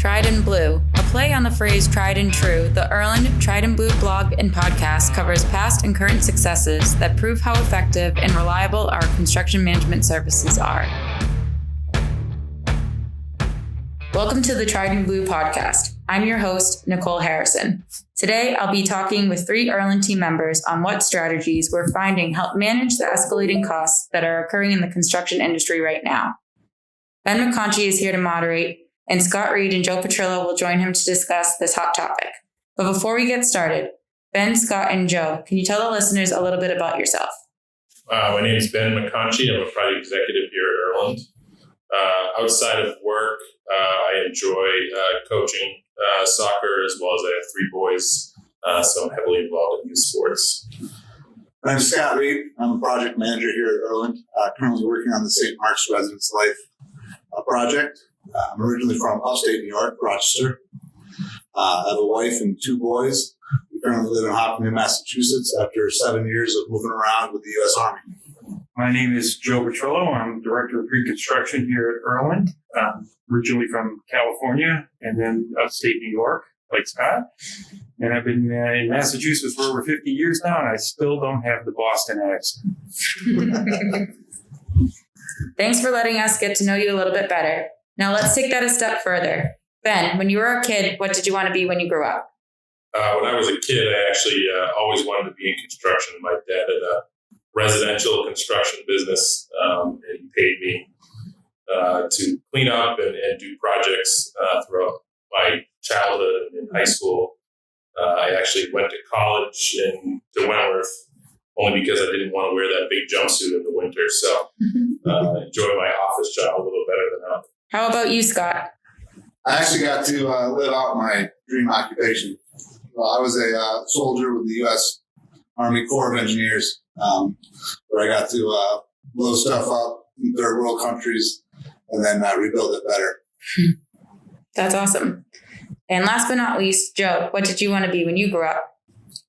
Tried and Blue, a play on the phrase tried and true, the Erland Tried and Blue blog and podcast covers past and current successes that prove how effective and reliable our construction management services are. Welcome to the Tried and Blue podcast. I'm your host, Nicole Harrison. Today, I'll be talking with 3 Erland team members on what strategies we're finding help manage the escalating costs that are occurring in the construction industry right now. Ben McConchie is here to moderate, and Scott Reed and Joe Petrillo will join him to discuss this hot topic. But before we get started, Ben, Scott, and Joe, can you tell the listeners a little bit about yourself? My name is Ben McConchie. I'm a project executive here at Erland. Outside of work, I enjoy coaching soccer, as well as I have 3 boys, so I'm heavily involved in youth sports. I'm Scott Reed. I'm a project manager here at Erland, currently working on the St. Mark's Residence Life project. I'm originally from upstate New York, Rochester. I have a wife and 2 boys. We currently live in Hopkinton, Massachusetts, after 7 years of moving around with the U.S. Army. My name is Joe Petrillo. I'm Director of Preconstruction here at Erland, originally from California and then upstate New York, like Scott. And I've been in Massachusetts for over 50 years now, and I still don't have the Boston accent. Thanks for letting us get to know you a little bit better. Now let's take that a step further. Ben, when you were a kid, what did you want to be when you grew up? When I was a kid, I actually always wanted to be in construction. My dad had a residential construction business, and he paid me to clean up and do projects throughout my childhood and in high school. I actually went to college to Wentworth only because I didn't want to wear that big jumpsuit in the winter. So enjoy my office job a little better than others. How about you, Scott? I actually got to live out my dream occupation. I was a soldier with the U.S. Army Corps of Engineers, where I got to blow stuff up in third world countries and then rebuild it better. That's awesome. And last but not least, Joe, what did you want to be when you grew up?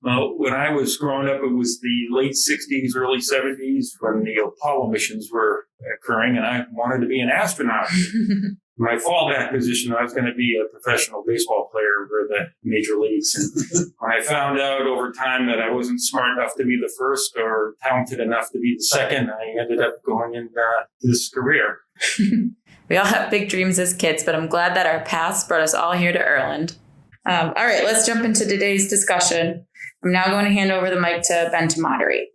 Well, when I was growing up, it was the late 60s, early 70s when the Apollo missions were occurring, and I wanted to be an astronaut. My fallback position, I was going to be a professional baseball player for the major leagues. And when I found out over time that I wasn't smart enough to be the first or talented enough to be the second, I ended up going into this career. We all have big dreams as kids, but I'm glad that our paths brought us all here to Erland. All right, let's jump into today's discussion. I'm now going to hand over the mic to Ben to moderate.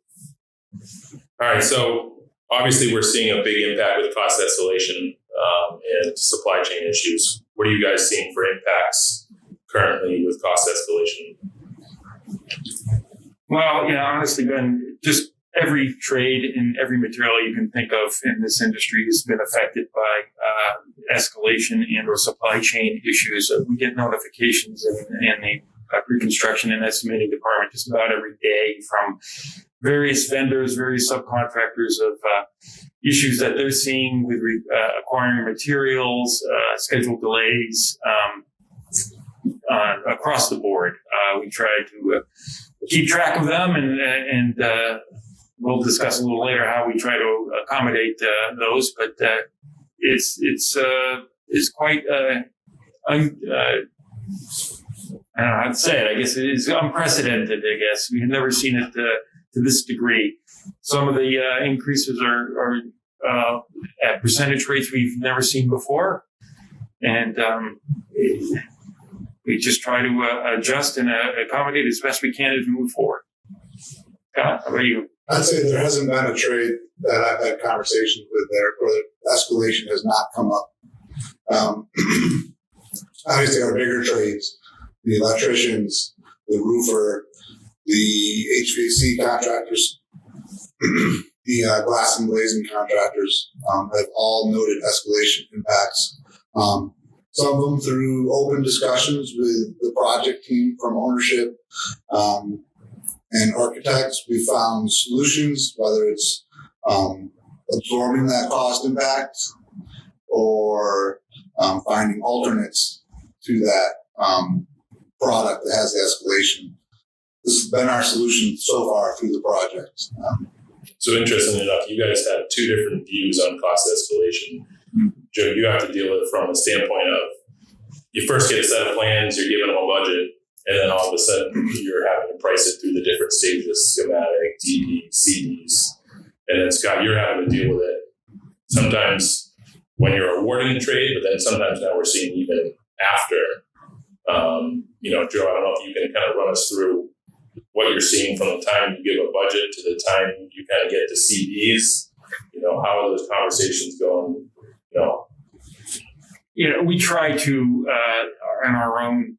All right, so obviously we're seeing a big impact with cost escalation and supply chain issues. What are you guys seeing for impacts currently with cost escalation? Well, honestly, Ben, just every trade and every material you can think of in this industry has been affected by escalation and or supply chain issues. We get notifications in the Preconstruction and estimating department just about every day from various vendors, various subcontractors of issues that they're seeing with acquiring materials, schedule delays across the board. We try to keep track of them, and we'll discuss a little later how we try to accommodate those. But it's quite I don't know how to say it. I guess it is unprecedented. I guess we've never seen it to this degree. Some of the increases are at percentage rates we've never seen before, and we just try to adjust and accommodate as best we can as we move forward. Scott, how about you? I'd say there hasn't been a trade that I've had conversations with there where the escalation has not come up. Obviously, our bigger trades, the electricians, the roofer, the HVAC contractors, the glass and glazing contractors have all noted escalation impacts. Some of them through open discussions with the project team from ownership and architects. We found solutions, whether it's absorbing that cost impact or finding alternates to that product that has the escalation. This has been our solution so far through the project. So interestingly enough, you guys have 2 different views on cost escalation. Joe, you have to deal with it from the standpoint of you first get a set of plans, you're giving them a budget, and then all of a sudden you're having to price it through the different stages, schematic, DD, CDs. And then, Scott, you're having to deal with it sometimes when you're awarding the trade, but then sometimes now we're seeing even after. Joe, I don't know if you can kind of run us through what you're seeing from the time you give a budget to the time you kind of get to CDs. How are those conversations going? We try to, on our own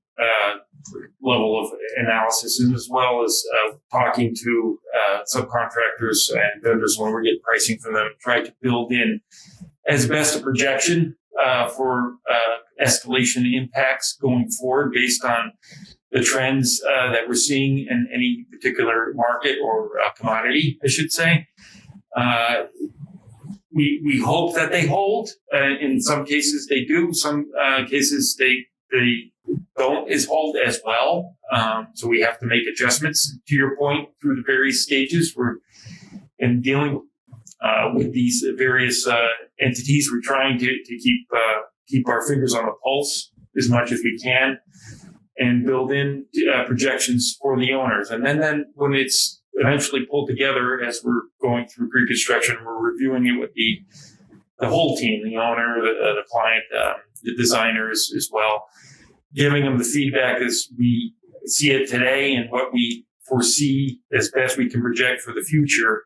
level of analysis, and as well as talking to subcontractors and vendors when we get pricing from them, try to build in as best a projection for escalation impacts going forward based on the trends that we're seeing in any particular market or commodity, I should say. We hope that they hold. In some cases they do. Some cases they don't hold as well. So we have to make adjustments, to your point, through the various stages. We're in dealing with these various entities. We're trying to keep our fingers on the pulse as much as we can and build in projections for the owners. And then when it's eventually pulled together, as we're going through pre-construction, we're reviewing it with the whole team, the owner, the client, the designers as well, giving them the feedback as we see it today and what we foresee as best we can project for the future.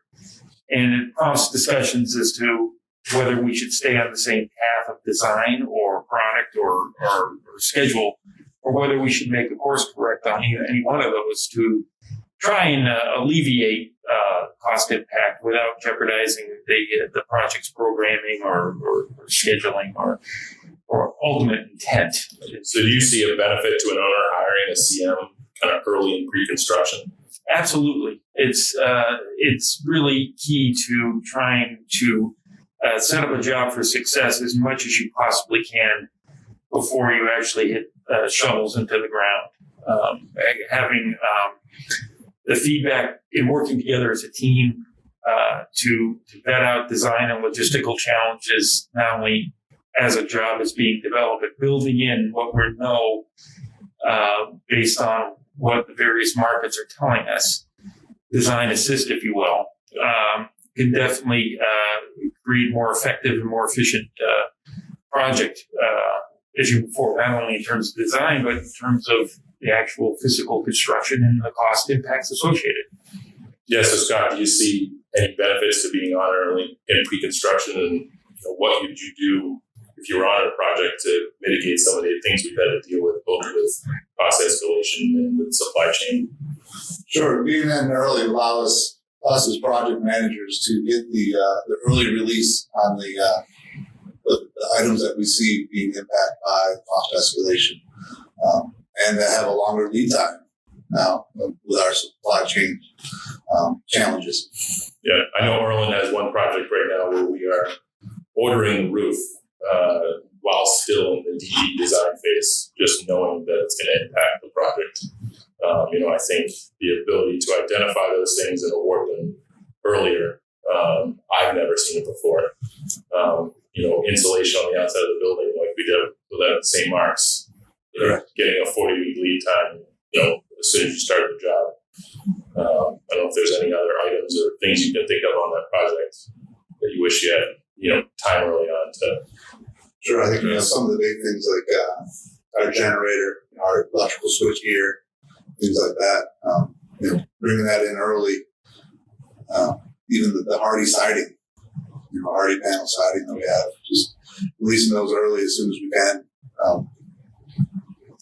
And it prompts discussions as to whether we should stay on the same path of design or product or schedule, or whether we should make a course correct on any one of those to try and alleviate cost impact without jeopardizing the project's programming or scheduling or ultimate intent. So do you see a benefit to an owner hiring a CM kind of early in pre-construction? Absolutely. It's really key to trying to set up a job for success as much as you possibly can before you actually hit shovels into the ground. Having the feedback in working together as a team to vet out design and logistical challenges, not only as a job is being developed, but building in what we know based on what the various markets are telling us, design assist, if you will, can definitely create more effective and more efficient project as you move forward, not only in terms of design, but in terms of the actual physical construction and the cost impacts associated. Yes, so Scott, do you see any benefits to being on early in pre-construction, and what would you do if you were on a project to mitigate some of the things we've had to deal with, both with cost escalation and with supply chain? Sure, being in early allows us as project managers to get the early release on the items that we see being impacted by cost escalation, and to have a longer lead time now with our supply chain challenges. Yeah, I know Erland has one project right now where we are ordering the roof while still in the DD design phase, just knowing that it's going to impact the project. I think the ability to identify those things and award them earlier, I've never seen it before. Insulation on the outside of the building, like we did with that St. Mark's, getting a 40-week lead time, as soon as you start the job. I don't know if there's any other items or things you can think of on that project that you wish you had, time early on to. Sure, I think some of the big things like our generator, our electrical switch gear, things like that. Bringing that in early. Even the hardy siding, hardy panel siding that we have, just releasing those early as soon as we can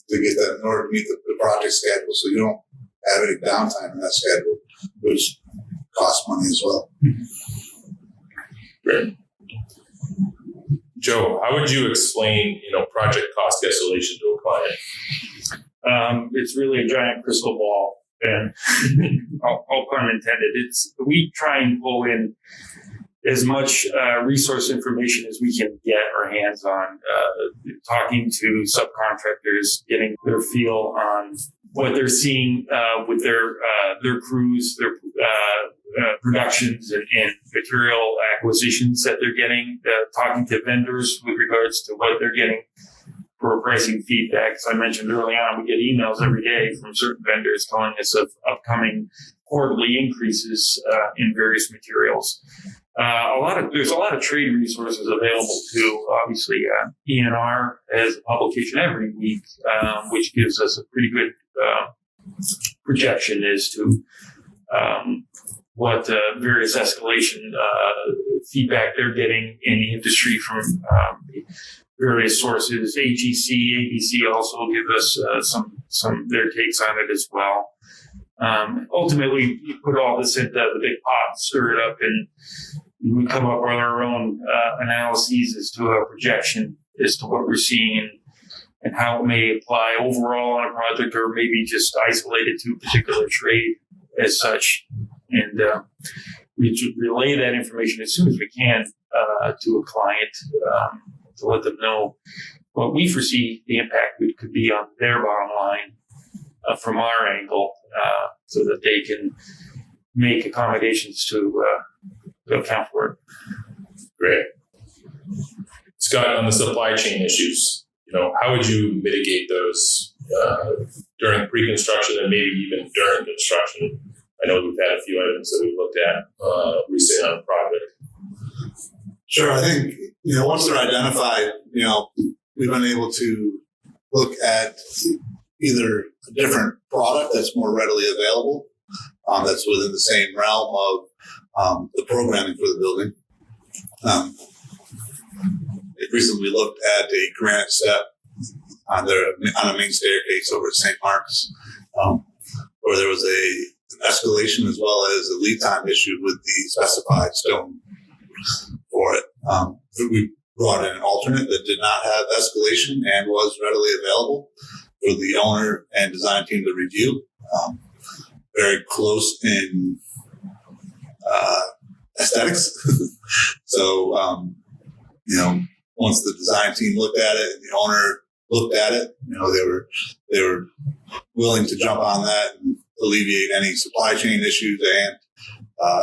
to get that in order to meet the project schedule, so you don't have any downtime in that schedule, which costs money as well. Great. Joe, how would you explain, project cost escalation to a client? It's really a giant crystal ball, and all pun intended. We try and pull in as much resource information as we can get our hands on, talking to subcontractors, getting their feel on what they're seeing with their crews, their productions and material acquisitions that they're getting, talking to vendors with regards to what they're getting for pricing feedback. As I mentioned early on, we get emails every day from certain vendors telling us of upcoming quarterly increases in various materials. There's a lot of trade resources available too. Obviously, ENR has a publication every week, which gives us a pretty good projection as to what various escalation feedback they're getting in the industry from various sources. AGC, ABC also give us some their takes on it as well. Ultimately, you put all this into the big pot, stir it up, and we come up with our own analyses as to a projection as to what we're seeing and how it may apply overall on a project, or maybe just isolated to a particular trade as such. And we relay that information as soon as we can to a client to let them know what we foresee the impact could be on their bottom line from our angle, so that they can make accommodations to account for it. Great. Scott, on the supply chain issues, how would you mitigate those during pre-construction and maybe even during construction? I know we've had a few items that we've looked at recently on a project. Sure. I think, once they're identified, we've been able to look at either a different product that's more readily available, that's within the same realm of the programming for the building. Recently we looked at a granite step on a main staircase over at St. Mark's, where there was an escalation as well as a lead time issue with the specified stone for it. We brought in an alternate that did not have escalation and was readily available for the owner and design team to review. Very close in aesthetics. So, once the design team looked at it and the owner looked at it, they were willing to jump on that and alleviate any supply chain issues and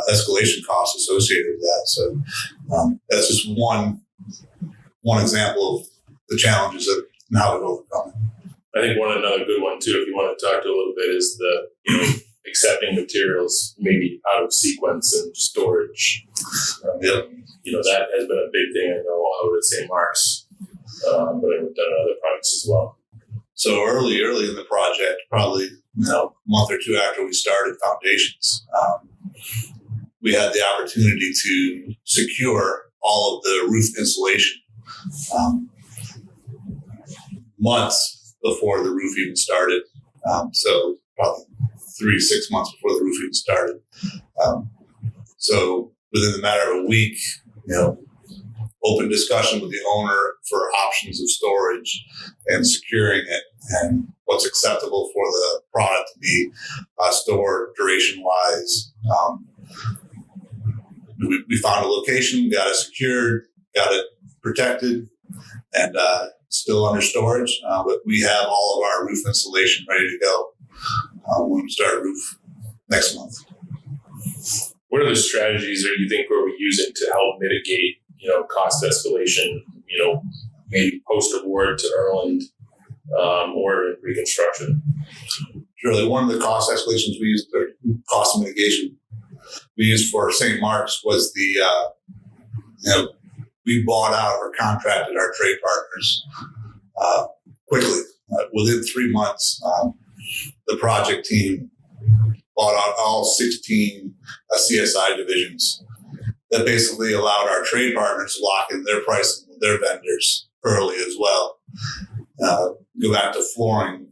escalation costs associated with that. So that's just one example of the challenges and how to overcome it. I think another good one too, if you want to talk to a little bit, is the accepting materials maybe out of sequence and storage. That has been a big thing, I know, out at St. Mark's, but I've done other projects as well. So early in the project, probably a month or two after we started foundations, we had the opportunity to secure all of the roof insulation months before the roof even started. So probably 3 to 6 months before the roof even started. So within the matter of a week, open discussion with the owner for options of storage and securing it and what's acceptable for the product to be stored duration-wise. We found a location, got it secured, got it protected, and still under storage. But we have all of our roof insulation ready to go when we start roof next month. What are the strategies that you think we're using to help mitigate, cost escalation, maybe post-award to Erland or in reconstruction? Surely one of the cost escalations we used, or cost mitigation we used for St. Mark's, was we bought out or contracted our trade partners quickly. Within 3 months, the project team bought out all 16 CSI divisions. That basically allowed our trade partners to lock in their pricing with their vendors early as well. Go back to flooring.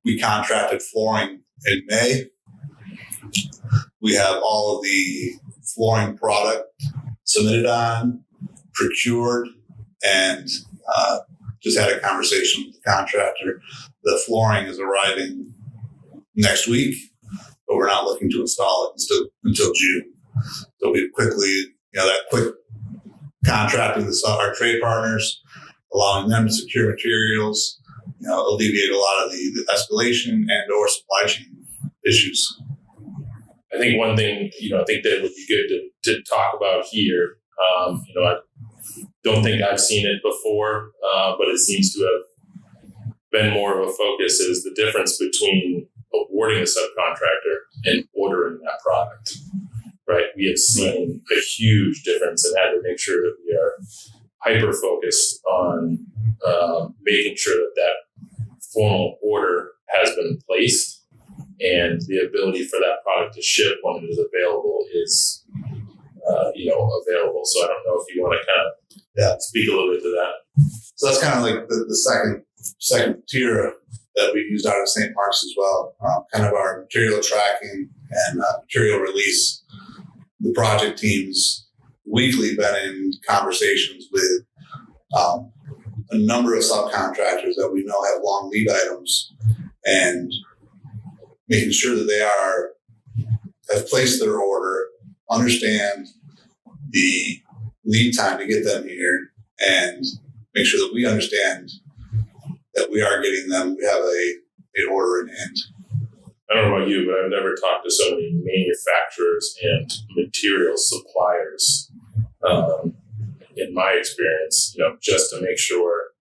We contracted flooring in May. We have all of the flooring product submitted on, procured, and just had a conversation with the contractor. The flooring is arriving next week, but we're not looking to install it until June. So we quickly, that quick contracting with our trade partners, allowing them to secure materials, alleviate a lot of the escalation and or supply chain issues. I think one thing, I think that would be good to talk about here. I don't think I've seen it before, but it seems to have been more of a focus is the difference between awarding a subcontractor and ordering that product, right? We have seen a huge difference and had to make sure that we are hyper-focused on making sure that formal order has been placed and the ability for that product to ship when it is available is, available. So I don't know if you want to kind of speak a little bit to that. So that's kind of like the second tier that we used out of St. Mark's as well. Kind of our material tracking and material release. The project teams weekly been in conversations with a number of subcontractors that we know have long lead items and making sure that they have placed their order, understand the lead time to get them here, and make sure that we understand that we are getting them. We have an order in hand. I don't know about you, but I've never talked to so many manufacturers and material suppliers in my experience, just to make sure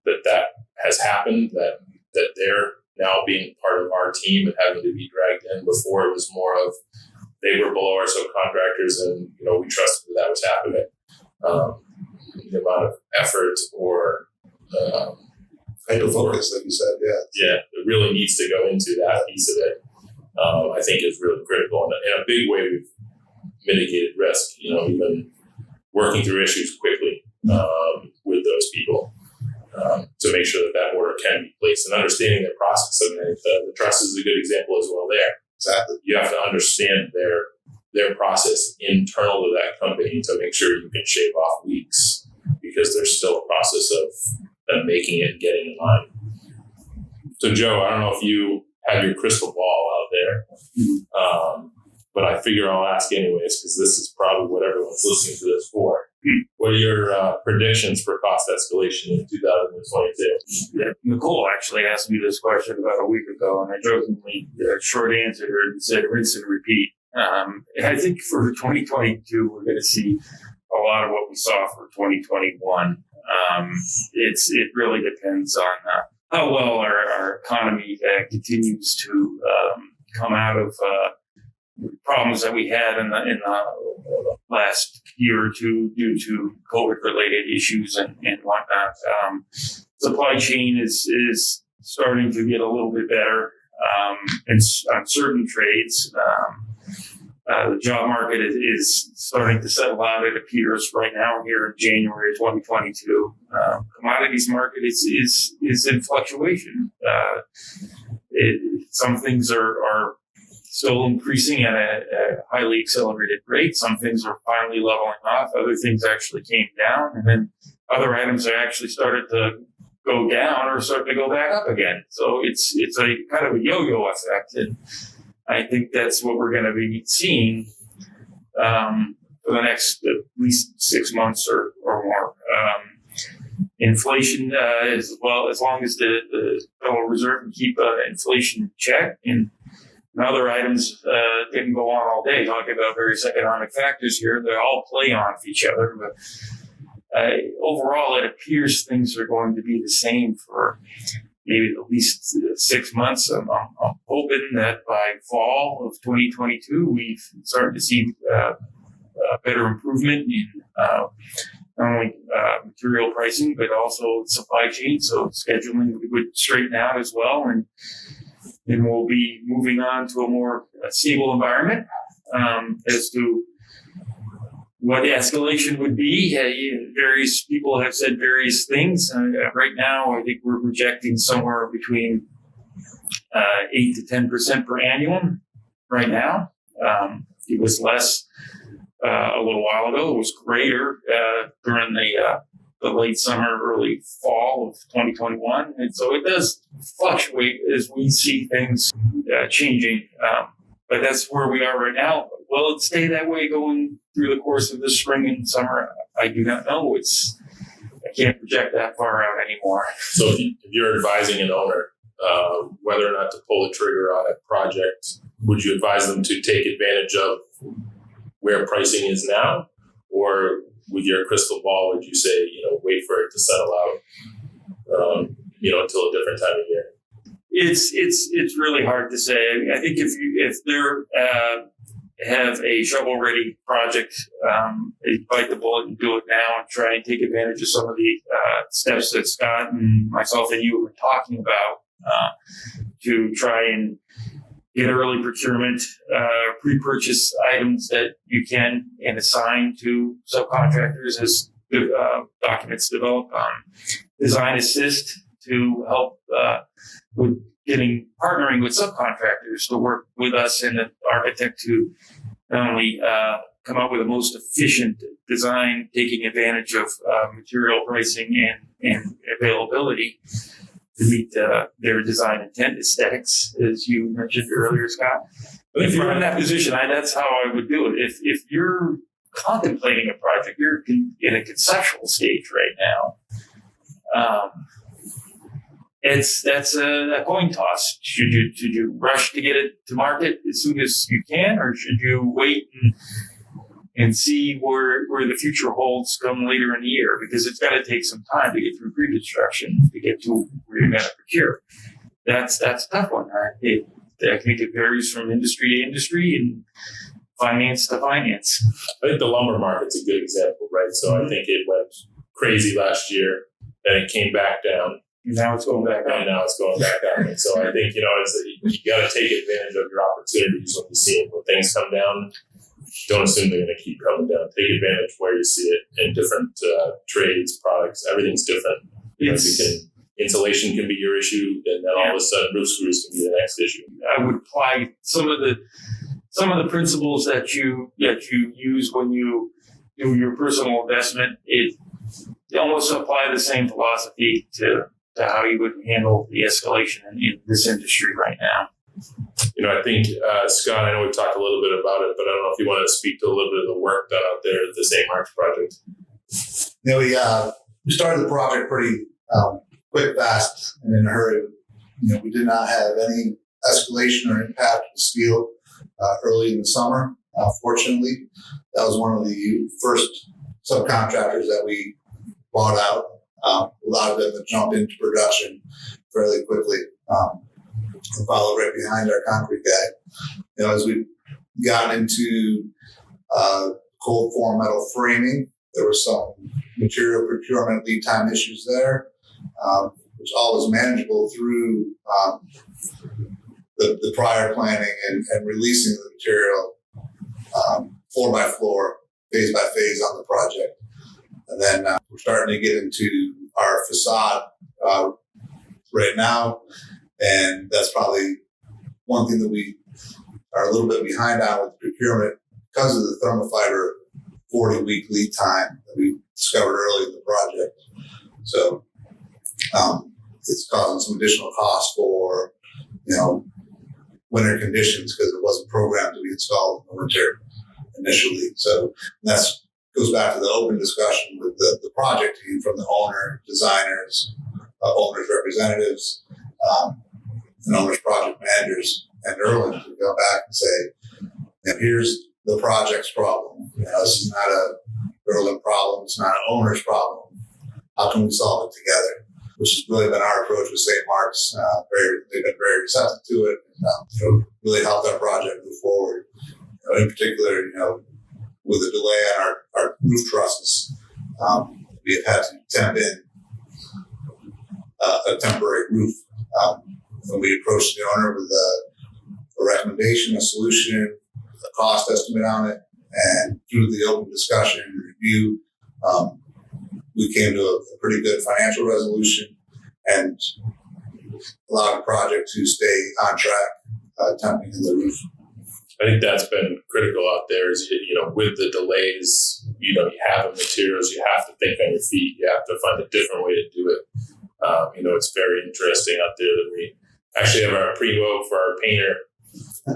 that has happened, that they're now being part of our team and having to be dragged in. Before it was more of they were below our subcontractors and, we trusted that was happening. The amount of effort or hyper-focus, like you said, yeah, it really needs to go into that piece of it. I think is really critical. And in a big way, we've mitigated risk, even working through issues quickly with those people to make sure that order can be placed and understanding their process. I mean, the trust is a good example as well there. Exactly. You have to understand their process internal to that company to make sure you can shave off weeks because there's still a process of them making it and getting in line. So, Joe, I don't know if you have your crystal ball out there, but I figure I'll ask anyways because this is probably what everyone's listening to this for. What are your predictions for cost escalation in 2022? Yeah, Nicole actually asked me this question about a week ago, and I jokingly short answered her and said rinse and repeat. I think for 2022, we're going to see a lot of what we saw for 2021. It really depends on how well our economy continues to come out of problems that we had in the last year or two due to COVID-related issues and whatnot. Supply chain is starting to get a little bit better on certain trades. The job market is starting to settle out, it appears, right now here in January 2022. Commodities market is in fluctuation. Some things are still increasing at a highly accelerated rate. Some things are finally leveling off. Other things actually came down. And then other items are actually started to go down or start to go back up again. So it's a kind of a yo-yo effect. And I think that's what we're going to be seeing for the next at least 6 months or more. Inflation, as well, as long as the Federal Reserve can keep inflation in check and other items didn't go on all day talking about various economic factors here. They all play off each other. But overall, it appears things are going to be the same for maybe at least 6 months. I'm hoping that by fall of 2022, we've started to see better improvement in not only material pricing, but also supply chain. So scheduling would straighten out as well. And we'll be moving on to a more stable environment as to what escalation would be. Various people have said various things. Right now, I think we're projecting somewhere between 8 to 10% per annum right now. It was less a little while ago. It was greater during the late summer, early fall of 2021. And so it does fluctuate as we see things changing. But that's where we are right now. Will it stay that way going through the course of the spring and summer? I do not know. I can't project that far out anymore. So if you're advising an owner whether or not to pull the trigger on a project, would you advise them to take advantage of where pricing is now? Or with your crystal ball, would you say, wait for it to settle out? until a different time of year? It's really hard to say. I think if they're have a shovel-ready project, they bite the bullet and do it now and try and take advantage of some of the steps that Scott and myself and you were talking about to try and get early procurement, pre-purchase items that you can and assign to subcontractors as documents develop. Design assist to help with partnering with subcontractors to work with us and an architect to not only come up with the most efficient design, taking advantage of material pricing and availability to meet their design intent aesthetics, as you mentioned earlier, Scott. If you're in that position, that's how I would do it. If you're contemplating a project, you're in a conceptual stage right now. That's a coin toss. Should you rush to get it to market as soon as you can, or should you wait and see where the future holds come later in the year? Because it's got to take some time to get through pre-construction to get to where you're going to procure. That's a tough one. I think it varies from industry to industry and finance to finance. I think the lumber market's a good example, right? So I think it went crazy last year, then it came back down. Now it's going back up. And now it's going back up. And so I think, you got to take advantage of your opportunities when you see it. When things come down, don't assume they're going to keep coming down. Take advantage where you see it in different trades, products. Everything's different. Insulation can be your issue, and then all of a sudden roof screws can be the next issue. I would apply some of the principles that you use when you do your personal investment. You almost apply the same philosophy to how you would handle the escalation in this industry right now. I think, Scott, I know we talked a little bit about it, but I don't know if you want to speak to a little bit of the work done out there at the St. Mark's project. We started the project pretty quick, fast, and in a hurry. We did not have any escalation or impact of steel early in the summer. Fortunately, that was one of the first subcontractors that we bought out. Allowed them to jump into production fairly quickly. Followed right behind our concrete guy. As we got into cold form metal framing, there was some material procurement lead time issues there, which all was manageable through the prior planning and releasing the material floor by floor, phase by phase on the project. And then we're starting to get into our facade right now. And that's probably one thing that we are a little bit behind on with procurement because of the thermofiber 40-week lead time that we discovered early in the project. So it's causing some additional costs for, winter conditions because it wasn't programmed to be installed in the winter initially. So that's goes back to the open discussion with the project team from the owner, designers, owners' representatives, and owners' project managers, and Erland to go back and say, here's the project's problem. This is not a Erland problem. It's not an owner's problem. How can we solve it together? Which has really been our approach with St. Mark's. They've been very receptive to it. Really helped our project move forward. In particular, with the delay on our roof trusses, we have had to temp in a temporary roof. When we approached the owner with a recommendation, a solution, a cost estimate on it, and through the open discussion and review, we came to a pretty good financial resolution and allowed the project to stay on track, temping in the roof. I think that's been critical out there is, with the delays, you have materials, you have to think on your feet, you have to find a different way to do it. It's very interesting out there that we actually have our primo for our painter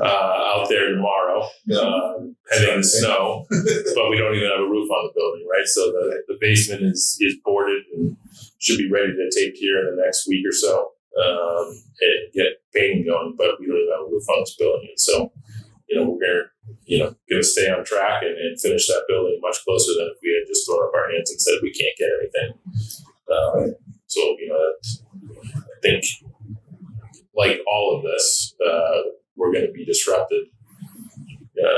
out there tomorrow, pending the snow, but we don't even have a roof on the building, right? So the basement is boarded and should be ready to take here in the next week or so and get painting going, but we don't even have a roof on this building. And so, we're going to stay on track and finish that building much closer than if we had just thrown up our hands and said we can't get anything. So, think, like all of this, we're going to be disrupted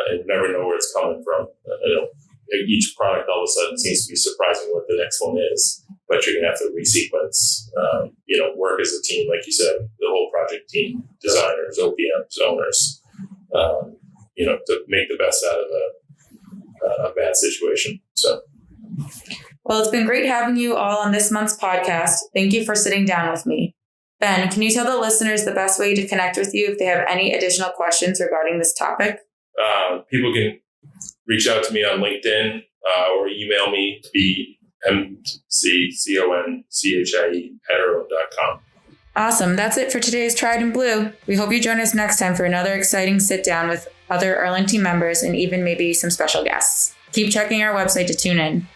and never know where it's coming from. Each product all of a sudden seems to be surprising what the next one is, but you're going to have to resequence, work as a team, like you said, the whole project team, designers, OPMs, owners, to make the best out of a bad situation. So. Well, it's been great having you all on this month's podcast. Thank you for sitting down with me. Ben, can you tell the listeners the best way to connect with you if they have any additional questions regarding this topic? People can reach out to me on LinkedIn or email me, bmcconchie@erland.com. Awesome. That's it for today's Tried and Blue. We hope you join us next time for another exciting sit down with other Erland team members and even maybe some special guests. Keep checking our website to tune in.